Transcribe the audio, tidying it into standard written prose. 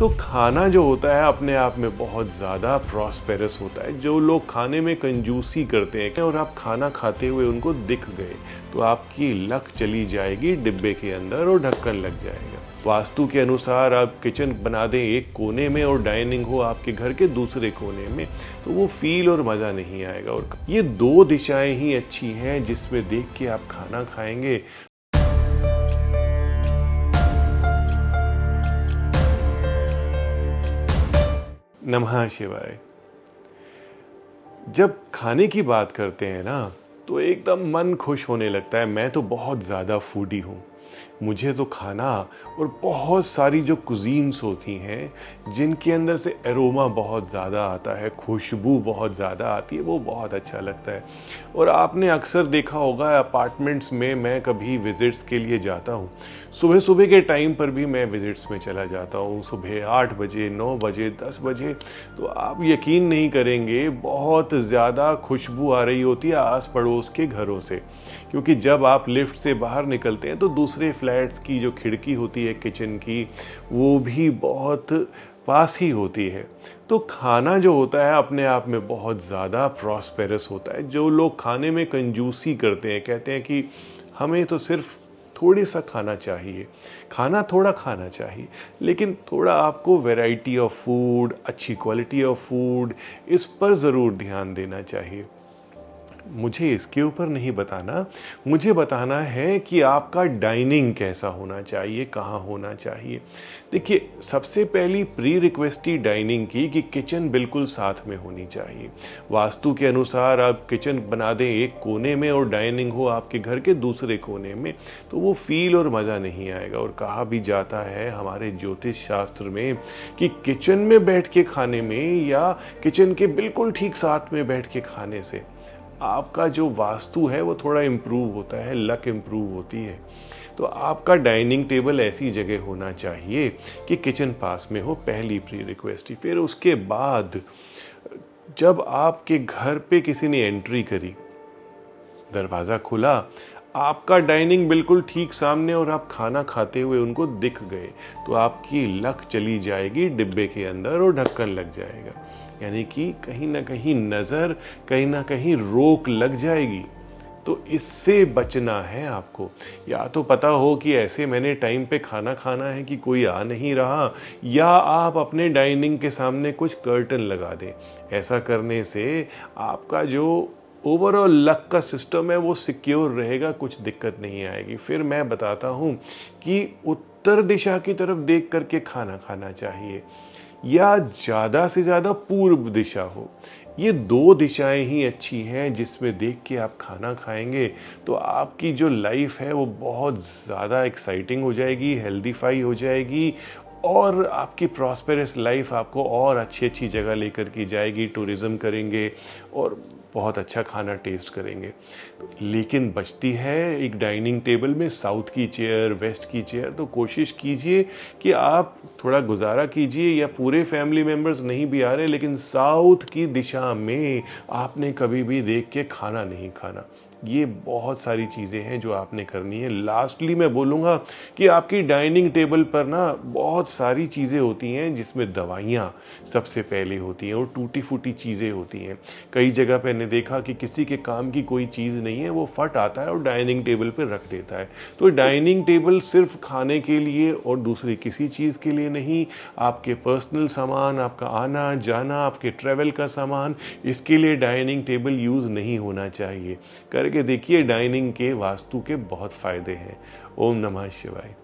तो खाना जो होता है अपने आप में बहुत ज़्यादा प्रॉस्पेरस होता है। जो लोग खाने में कंजूसी करते हैं और आप खाना खाते हुए उनको दिख गए तो आपकी लक चली जाएगी डिब्बे के अंदर और ढक्कन लग जाएगा। वास्तु के अनुसार आप किचन बना दें एक कोने में और डाइनिंग हो आपके घर के दूसरे कोने में, तो वो फील और मज़ा नहीं आएगा। और ये दो दिशाएं ही अच्छी हैं जिसमें देख के आप खाना खाएंगे। नमः शिवाय। जब खाने की बात करते हैं ना तो एकदम मन खुश होने लगता है। मैं तो बहुत ज़्यादा फूडी हूँ। मुझे तो खाना और बहुत सारी जो कुजीन्स होती हैं जिनके अंदर से एरोमा बहुत ज़्यादा आता है, खुशबू बहुत ज़्यादा आती है, वो बहुत अच्छा लगता है। और आपने अक्सर देखा होगा अपार्टमेंट्स में मैं कभी विज़िट्स के लिए जाता हूँ, सुबह सुबह के टाइम पर भी मैं विज़िट्स में चला जाता हूँ, सुबह 8 बजे 9 बजे 10 बजे। तो आप यकीन नहीं करेंगे बहुत ज़्यादा खुशबू आ रही होती है आस पड़ोस के घरों से, क्योंकि जब आप लिफ्ट से बाहर निकलते हैं तो दूसरे फ्लैट्स की जो खिड़की होती है किचन की, वो भी बहुत पास ही होती है। तो खाना जो होता है अपने आप में बहुत ज़्यादा प्रॉस्पेरस होता है। जो लोग खाने में कंजूसी करते हैं, कहते हैं कि हमें तो सिर्फ थोड़ी सा खाना चाहिए, खाना थोड़ा खाना चाहिए, लेकिन थोड़ा आपको वैरायटी ऑफ फूड, अच्छी क्वालिटी ऑफ फूड, इस पर ज़रूर ध्यान देना चाहिए। मुझे इसके ऊपर नहीं बताना, मुझे बताना है कि आपका डाइनिंग कैसा होना चाहिए, कहाँ होना चाहिए। देखिए, सबसे पहली प्री रिक्वेस्ट ही डाइनिंग की कि किचन बिल्कुल साथ में होनी चाहिए। वास्तु के अनुसार आप किचन बना दें एक कोने में और डाइनिंग हो आपके घर के दूसरे कोने में, तो वो फील और मज़ा नहीं आएगा। और कहा भी जाता है हमारे ज्योतिष शास्त्र में कि किचन में बैठ के खाने में या किचन के बिल्कुल ठीक साथ में बैठ के खाने से आपका जो वास्तु है वो थोड़ा इम्प्रूव होता है, लक इम्प्रूव होती है। तो आपका डाइनिंग टेबल ऐसी जगह होना चाहिए कि किचन पास में हो, पहली प्री रिक्वेस्ट ही। फिर उसके बाद जब आपके घर पे किसी ने एंट्री करी, दरवाज़ा खुला, आपका डाइनिंग बिल्कुल ठीक सामने और आप खाना खाते हुए उनको दिख गए, तो आपकी लक चली जाएगी डिब्बे के अंदर और ढक्कन लग जाएगा। यानी कि कहीं ना कहीं नज़र, कहीं ना कहीं रोक लग जाएगी। तो इससे बचना है आपको। या तो पता हो कि ऐसे मैंने टाइम पे खाना खाना है कि कोई आ नहीं रहा, या आप अपने डाइनिंग के सामने कुछ कर्टन लगा दें। ऐसा करने से आपका जो ओवरऑल लक का सिस्टम है वो सिक्योर रहेगा, कुछ दिक्कत नहीं आएगी। फिर मैं बताता हूँ कि उत्तर दिशा की तरफ देख करके खाना खाना चाहिए या ज़्यादा से ज़्यादा पूर्व दिशा हो। ये दो दिशाएं ही अच्छी हैं जिसमें देख के आप खाना खाएंगे तो आपकी जो लाइफ है वो बहुत ज़्यादा एक्साइटिंग हो जाएगी, हेल्दीफाई हो जाएगी, और आपकी प्रॉस्पेरस लाइफ आपको और अच्छी अच्छी जगह लेकर के जाएगी। टूरिज़्म करेंगे और बहुत अच्छा खाना टेस्ट करेंगे। लेकिन बचती है एक डाइनिंग टेबल में साउथ की चेयर, वेस्ट की चेयर। तो कोशिश कीजिए कि आप थोड़ा गुजारा कीजिए, या पूरे फैमिली मेम्बर्स नहीं भी आ रहे लेकिन साउथ की दिशा में आपने कभी भी देख के खाना नहीं खाना। ये बहुत सारी चीज़ें हैं जो आपने करनी है। लास्टली मैं बोलूँगा कि आपकी डाइनिंग टेबल पर ना बहुत सारी चीज़ें होती हैं जिसमें दवाइयाँ सबसे पहले होती हैं और टूटी फूटी चीज़ें होती हैं। कई जगह पे मैंने देखा कि किसी के काम की कोई चीज़ नहीं है, वो फट आता है और डाइनिंग टेबल पर रख देता है। तो डाइनिंग टेबल सिर्फ खाने के लिए और दूसरी किसी चीज़ के लिए नहीं, आपके पर्सनल सामान, आपका आना जाना, आपके ट्रैवल का सामान, इसके लिए डाइनिंग टेबल यूज़ नहीं होना चाहिए। करके देखिए, डाइनिंग के वास्तु के बहुत फ़ायदे हैं। ओम नमः शिवाय।